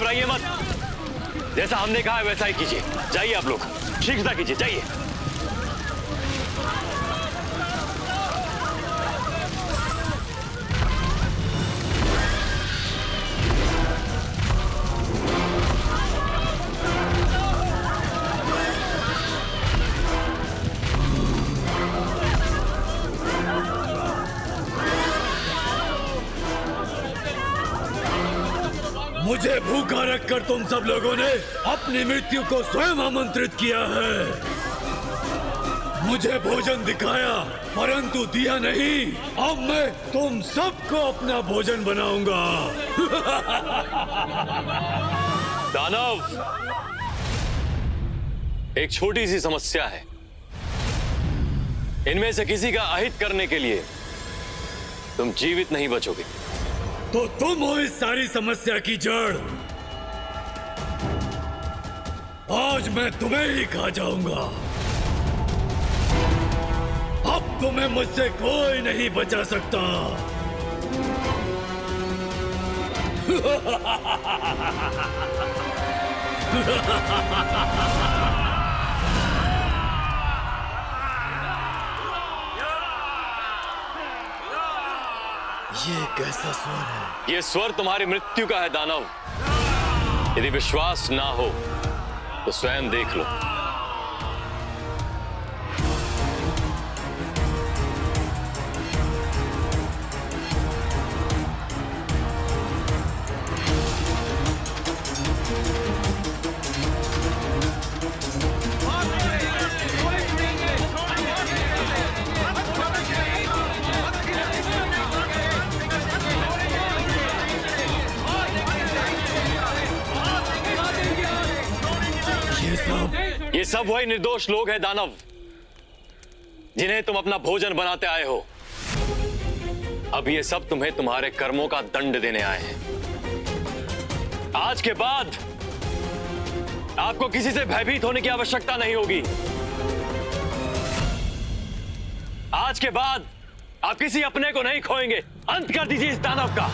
घबराइए मत। जैसा हमने कहा है वैसा ही कीजिए। जाइए आप लोग, शीघ्रता कीजिए, जाइए। मुझे भूखा रखकर तुम सब लोगों ने अपनी मृत्यु को स्वयं आमंत्रित किया है। मुझे भोजन दिखाया परंतु दिया नहीं। अब मैं तुम सबको अपना भोजन बनाऊंगा। दानव, एक छोटी सी समस्या है। इनमें से किसी का अहित करने के लिए तुम जीवित नहीं बचोगे। तो तुम हो इस सारी समस्या की जड़। आज मैं तुम्हें ही खा जाऊंगा। अब तुम्हें मुझसे कोई नहीं बचा सकता। ये कैसा स्वर है? ये स्वर तुम्हारी मृत्यु का है दानव। यदि विश्वास ना हो तो स्वयं देख लो। ये सब वही निर्दोष लोग हैं दानव, जिन्हें तुम अपना भोजन बनाते आए हो। अब ये सब तुम्हें तुम्हारे कर्मों का दंड देने आए हैं। आज के बाद आपको किसी से भयभीत होने की आवश्यकता नहीं होगी। आज के बाद आप किसी अपने को नहीं खोएंगे। अंत कर दीजिए इस दानव का।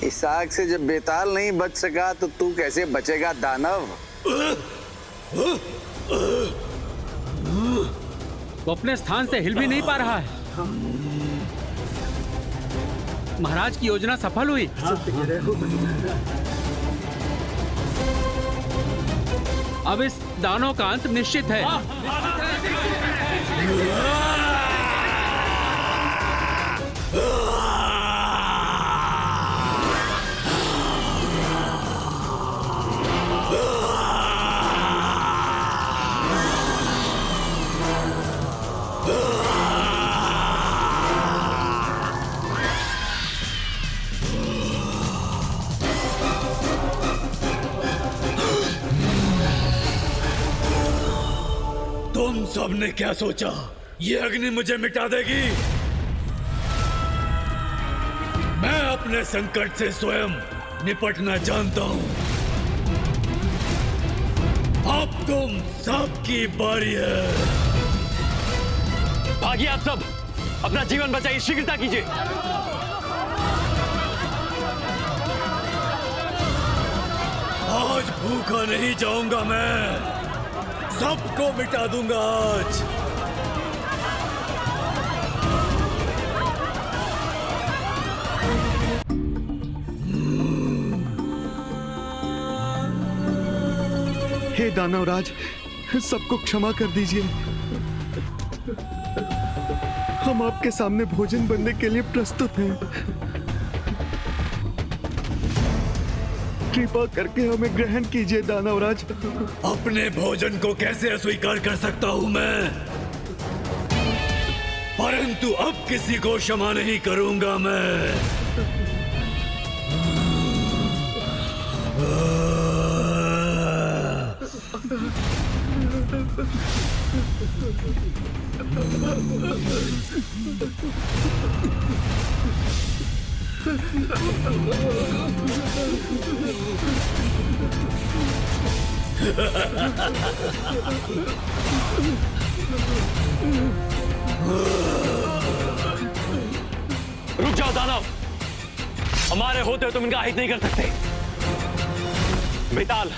इस आग से जब बेताल नहीं बच सका तो तू कैसे बचेगा दानव? वो अपने स्थान से हिल भी नहीं पा रहा है। महाराज की योजना सफल हुई। अब इस दानव का अंत निश्चित है। तुम सबने क्या सोचा ये अग्नि मुझे मिटा देगी? मैं अपने संकट से स्वयं निपटना जानता हूं। अब तुम सबकी बारी है। भागिए आप सब, अपना जीवन बचाइए, शीघ्रता कीजिए। आज भूखा नहीं जाऊंगा मैं। सबको मिटा दूंगा आज। हे दानवराज, सबको क्षमा कर दीजिए। हम आपके सामने भोजन बनने के लिए प्रस्तुत हैं। कृपा करके हमें ग्रहण कीजिए दानवराज। अपने भोजन को कैसे अस्वीकार कर सकता हूं मैं? परंतु अब किसी को क्षमा नहीं करूंगा मैं। रुक जाओ दानव, हमारे होते तुम इनका हित नहीं कर सकते। बेताल,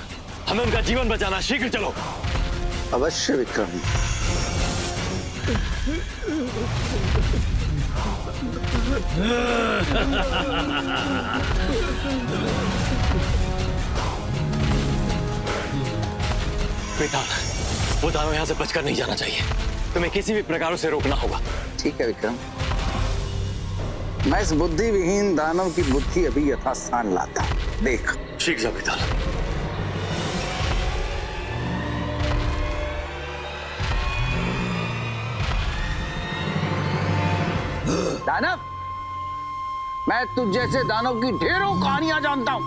हमें उनका जीवन बचाना, शीघ्र चलो। अवश्य विक्रम। बेताल, वो दानव यहां से बचकर नहीं जाना चाहिए। तुम्हें किसी भी प्रकार से रोकना होगा। ठीक है विक्रम, मैं इस बुद्धि विहीन दानव की बुद्धि अभी यथास्थान लाता हूं। देख। शीघ्र जाओ बेताल। दानव, मैं तुझ जैसे दानव की ढेरों कहानियां जानता हूं।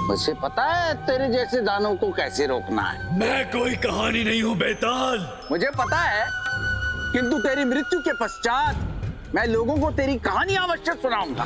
मुझे पता है तेरे जैसे दानव को कैसे रोकना है। मैं कोई कहानी नहीं हूं बेताल। मुझे पता है, किंतु तेरी मृत्यु के पश्चात मैं लोगों को तेरी कहानी अवश्य सुनाऊंगा।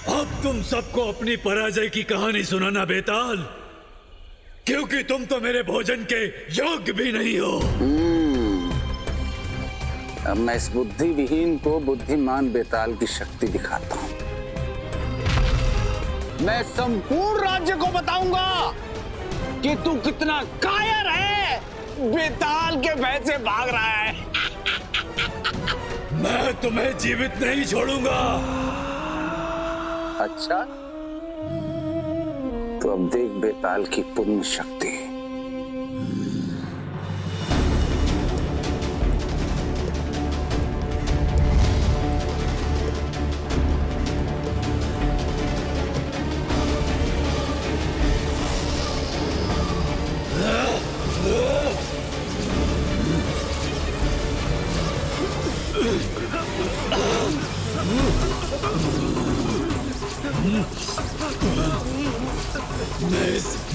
अब तुम सबको अपनी पराजय की कहानी सुनाना बेताल, क्योंकि तुम तो मेरे भोजन के योग्य भी नहीं हो। अब मैं इस बुद्धि विहीन को बुद्धिमान बेताल की शक्ति दिखाता हूं। मैं संपूर्ण राज्य को बताऊंगा कि तू कितना कायर है, बेताल के भय से भाग रहा है। मैं तुम्हें जीवित नहीं छोड़ूंगा। अच्छा, तो अब देख बेताल की पुण्य शक्ति।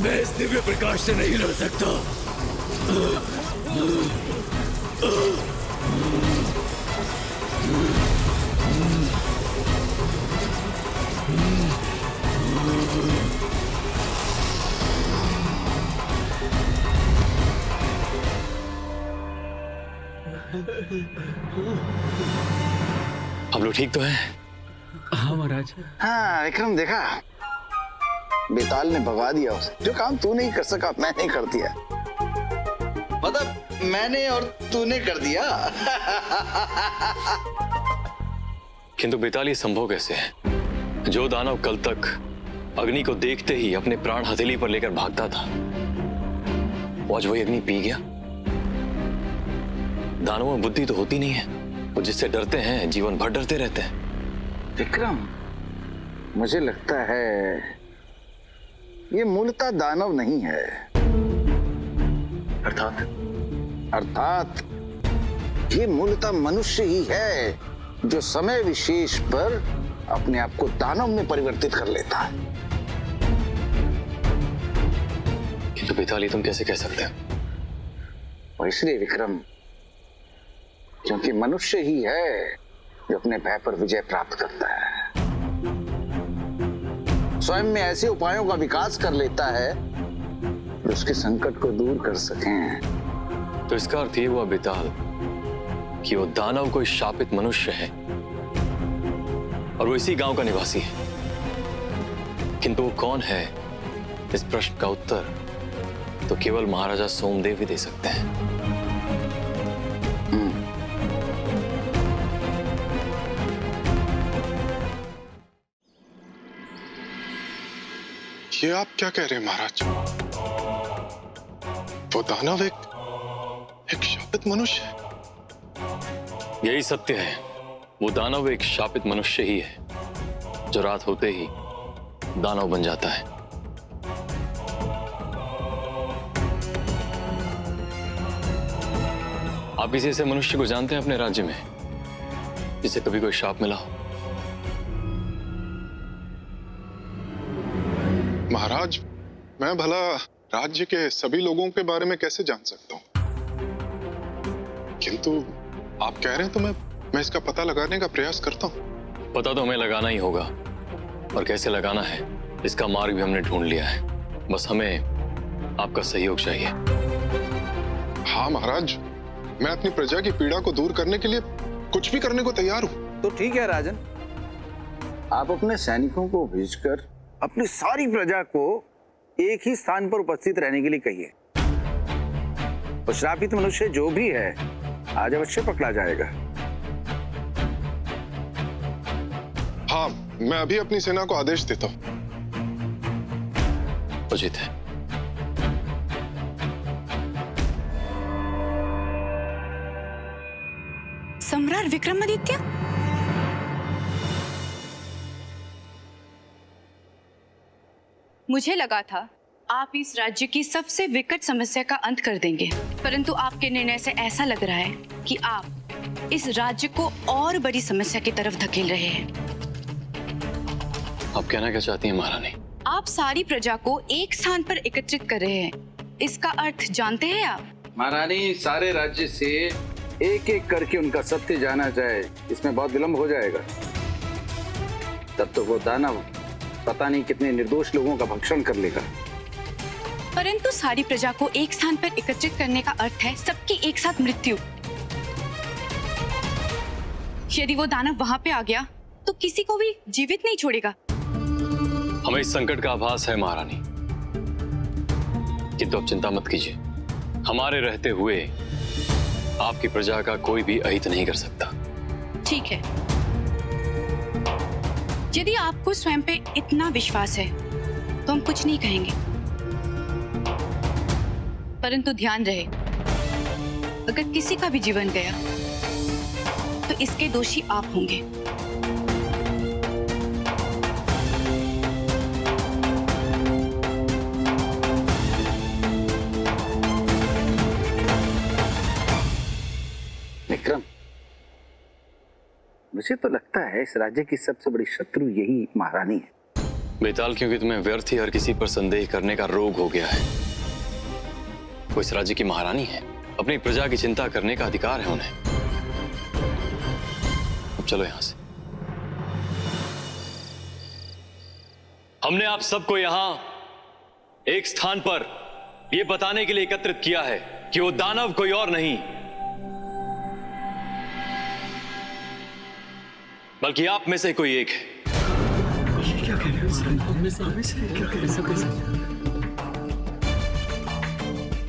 मैं इस दिव्य प्रकाश से नहीं लड़ सकता। हम लोग ठीक तो हैं? हाँ महाराज। हाँ विक्रम, देखा, बेताल ने भगा दिया उसे। जो काम तू नहीं कर सका मैंने कर दिया। मतलब मैंने और तूने कर दिया। किंतु बेताल, ये संभव कैसे है? जो दानव कल तक अग्नि को देखते ही अपने प्राण हथेली पर लेकर भागता था, वो आज वही अग्नि पी गया। दानवों में बुद्धि तो होती नहीं है, वो जिससे डरते हैं जीवन भर डरते रहते हैं। विक्रम, मुझे लगता है ये मूलतः दानव नहीं है। अर्थात ये मूलतः मनुष्य ही है, जो समय विशेष पर अपने आप को दानव में परिवर्तित कर लेता है। किंतु बेताल, ये तुम कैसे कह सकते हो? और इसलिए विक्रम, क्योंकि मनुष्य ही है जो अपने भय पर विजय प्राप्त करता है, स्वयं में ऐसे उपायों का विकास कर लेता है जो उसके संकट को दूर कर सकें। तो इसका अर्थ ये हुआ बेताल कि वो दानव कोई शापित मनुष्य है और वो इसी गांव का निवासी है। किंतु वो कौन है, इस प्रश्न का उत्तर तो केवल महाराजा सोमदेव ही दे सकते हैं। ये आप क्या कह रहे हैं महाराज? वो दानव एक शापित मनुष्य है। यही सत्य है। वो दानव एक शापित मनुष्य ही है, जो रात होते ही दानव बन जाता है। आप किसी ऐसे मनुष्य को जानते हैं अपने राज्य में जिसे कभी कोई श्राप मिला हो? महाराज, मैं भला राज्य के सभी लोगों के बारे में कैसे जान सकता हूँ? किंतु आप कह रहे हैं तो मैं इसका पता लगाने का प्रयास करता हूँ। पता तो हमें लगाना ही होगा, और कैसे लगाना है इसका मार्ग भी हमने ढूंढ लिया है। बस हमें आपका सहयोग चाहिए। हाँ महाराज, मैं अपनी प्रजा की पीड़ा को दूर करने के लिए कुछ भी करने को तैयार हूँ। तो ठीक है राजन, आप अपने सैनिकों को भेजकर अपनी सारी प्रजा को एक ही स्थान पर उपस्थित रहने के लिए कहिए। और श्रापित मनुष्य जो भी है आज अवश्य पकड़ा जाएगा। हाँ, मैं अभी अपनी सेना को आदेश देता हूँ। उचित है। सम्राट विक्रमादित्य, मुझे लगा था आप इस राज्य की सबसे विकट समस्या का अंत कर देंगे, परंतु आपके निर्णय से ऐसा लग रहा है कि आप इस राज्य को और बड़ी समस्या की तरफ धकेल रहे हैं। आप कहना क्या चाहती हैं महारानी? आप सारी प्रजा को एक स्थान पर एकत्रित कर रहे हैं, इसका अर्थ जानते हैं आप? महारानी, सारे राज्य से एक एक करके उनका सत्य जाना जाए, इसमें बहुत विलंब हो जाएगा। तब तो वो दानव पता नहीं कितने निर्दोष लोगों का भक्षण कर लेगा। परंतु सारी प्रजा को एक स्थान पर एकत्रित करने का अर्थ है सबकी एक साथ मृत्यु। यदि वो दानव वहां पे आ गया तो किसी को भी जीवित नहीं छोड़ेगा। हमें इस संकट का आभास है महारानी, किंतु आप चिंता मत कीजिए। हमारे रहते हुए आपकी प्रजा का कोई भी अहित नहीं कर सकता। ठीक है, यदि आपको स्वयं पे इतना विश्वास है तो हम कुछ नहीं कहेंगे, परंतु ध्यान रहे अगर किसी का भी जीवन गया तो इसके दोषी आप होंगे। विक्रम, मुझे तो लगता है इस राज्य की सबसे बड़ी शत्रु यही महारानी है। बेताल, क्योंकि तुम्हें व्यर्थ ही हर किसी पर संदेह करने का रोग हो गया है। वो इस राज्य की महारानी है, अपनी प्रजा की चिंता करने का अधिकार है उन्हें। अब चलो यहां से। हमने आप सबको यहां एक स्थान पर यह बताने के लिए एकत्रित किया है कि वो दानव कोई और नहीं बल्कि आप में से कोई एक है।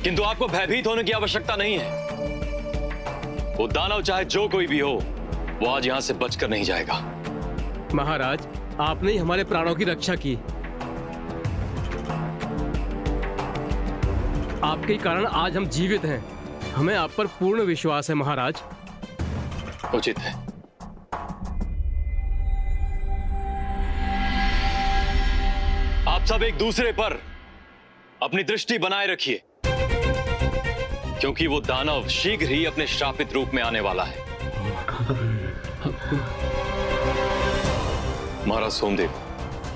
किंतु आपको भयभीत होने की आवश्यकता नहीं है। वो दानव चाहे जो कोई भी हो, वो आज यहां से बचकर नहीं जाएगा। महाराज, आपने ही हमारे प्राणों की रक्षा की। आपके कारण आज हम जीवित हैं। हमें आप पर पूर्ण विश्वास है महाराज। उचित है। आप सब एक दूसरे पर अपनी दृष्टि बनाए रखिए, क्योंकि वो दानव शीघ्र ही अपने श्रापित रूप में आने वाला है। महाराज सोमदेव,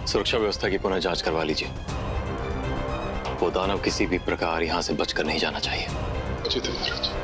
सुरक्षा व्यवस्था की पुनः जांच करवा लीजिए। वो दानव किसी भी प्रकार यहां से बचकर नहीं जाना चाहिए। उचित है महाराज।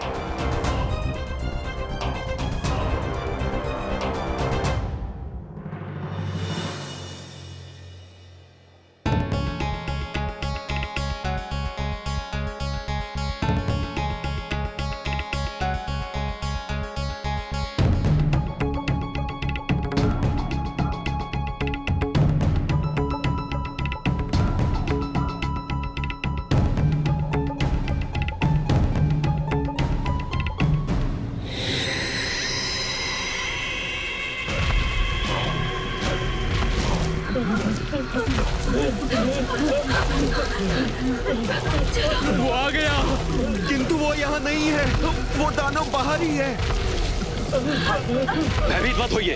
वो आ गया, किंतु वो यहाँ नहीं है। वो दानव बाहर ही है। भयभीत मत होइए।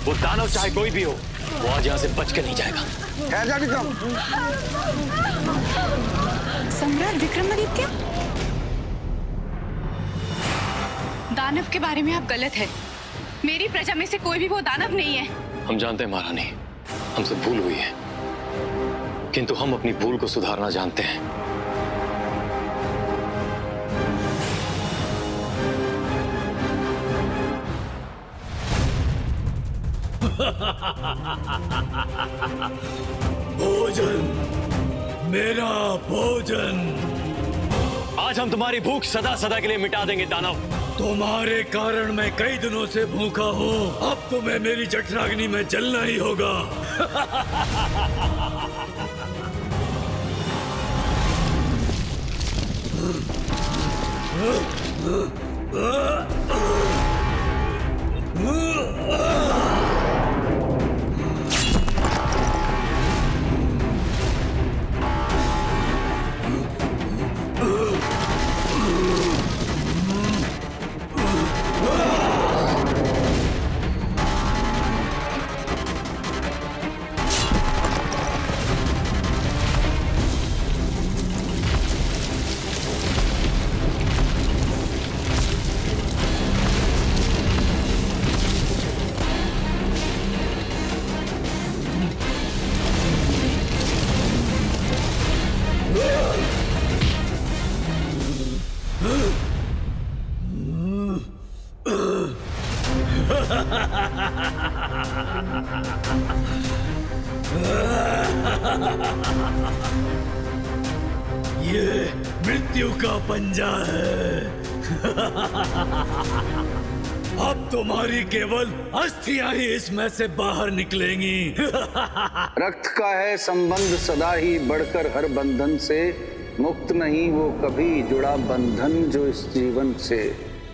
वो दानव चाहे कोई भी हो, वो आज यहां से बच के नहीं जाएगा। जा विक्रम। सम्राट विक्रमादित्य, दानव के बारे में आप गलत है। मेरी प्रजा में से कोई भी वो दानव नहीं है। हम जानते हैं महारानी, हमसे भूल हुई है, किंतु हम अपनी भूल को सुधारना जानते हैं। भोजन, मेरा भोजन। आज हम तुम्हारी भूख सदा सदा के लिए मिटा देंगे दानव। तुम्हारे कारण मैं कई दिनों से भूखा हूँ। अब तुम्हें मेरी जठराग्नि में जलना ही होगा। ये मृत्यु का पंजा है। अब तुम्हारी केवल अस्थियां ही इसमें से बाहर निकलेंगी। रक्त का है संबंध सदा ही बढ़कर हर बंधन से, मुक्त नहीं वो कभी जुड़ा बंधन जो इस जीवन से।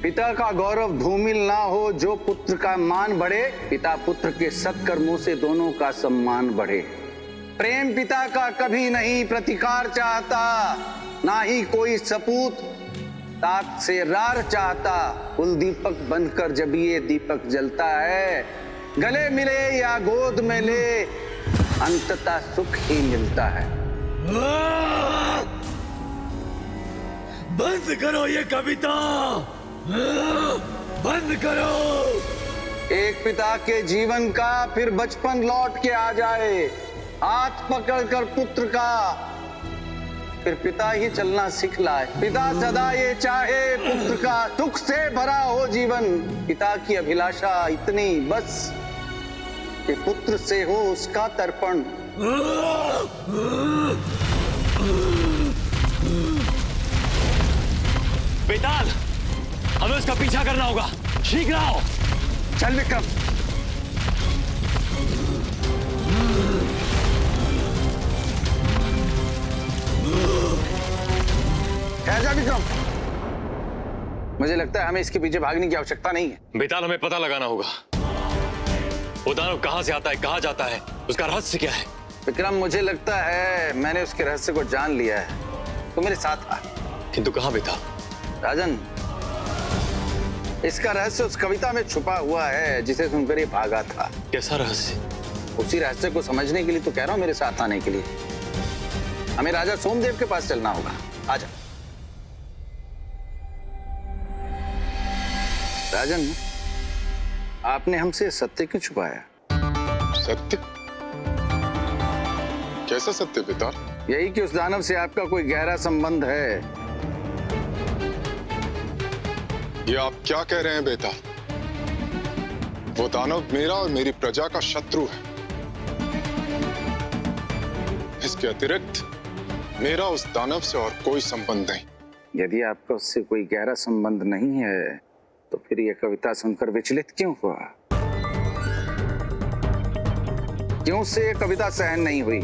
पिता का गौरव धूमिल ना हो, जो पुत्र का मान बढ़े, पिता पुत्र के सत्कर्मों से दोनों का सम्मान बढ़े। प्रेम पिता का कभी नहीं प्रतिकार चाहता, ना ही कोई सपूत तात से रार चाहता। कुल दीपक बनकर जब ये दीपक जलता है, गले मिले या गोद में ले, अंततः सुख ही मिलता है। बंद करो ये कविता, बंद करो। एक पिता के जीवन का फिर बचपन लौट के आ जाए, हाथ पकड़कर पुत्र का फिर पिता ही चलना सिखलाए। पिता सदा ये चाहे पुत्र का सुख से भरा हो जीवन। पिता की अभिलाषा इतनी बस कि पुत्र से हो उसका तर्पण। बेताल, हमें उसका पीछा करना होगा। शीघ्र आओ। चल विक्रम। जा विक्रम, मुझे लगता है हमें इसके पीछे भागने की आवश्यकता नहीं है। बेताल, हमें पता लगाना होगा वो दानव कहां से आता है, कहां जाता है, उसका रहस्य क्या है। विक्रम, मुझे लगता है मैंने उसके रहस्य को जान लिया है। तो मेरे साथ आ। किंतु कहां बेताल? राजन, इसका रहस्य उस कविता में छुपा हुआ है जिसे सुनकर ये भागा था। कैसा रहस्य? उसी रहस्य को समझने के लिए तो कह रहा हूं मेरे साथ आने के लिए। हमें राजा सोमदेव के पास चलना होगा। आजा। राजन, आपने हमसे सत्य क्यों छुपाया? सत्य? कैसा सत्य बेताल? यही कि उस दानव से आपका कोई गहरा संबंध है। ये आप क्या कह रहे हैं बेताल? वो दानव मेरा और मेरी प्रजा का शत्रु है। इसके अतिरिक्त मेरा उस दानव से और कोई संबंध नहीं। यदि आपका उससे कोई गहरा संबंध नहीं है तो फिर यह कविता सुनकर विचलित क्यों हुआ? क्यों से यह कविता सहन नहीं हुई?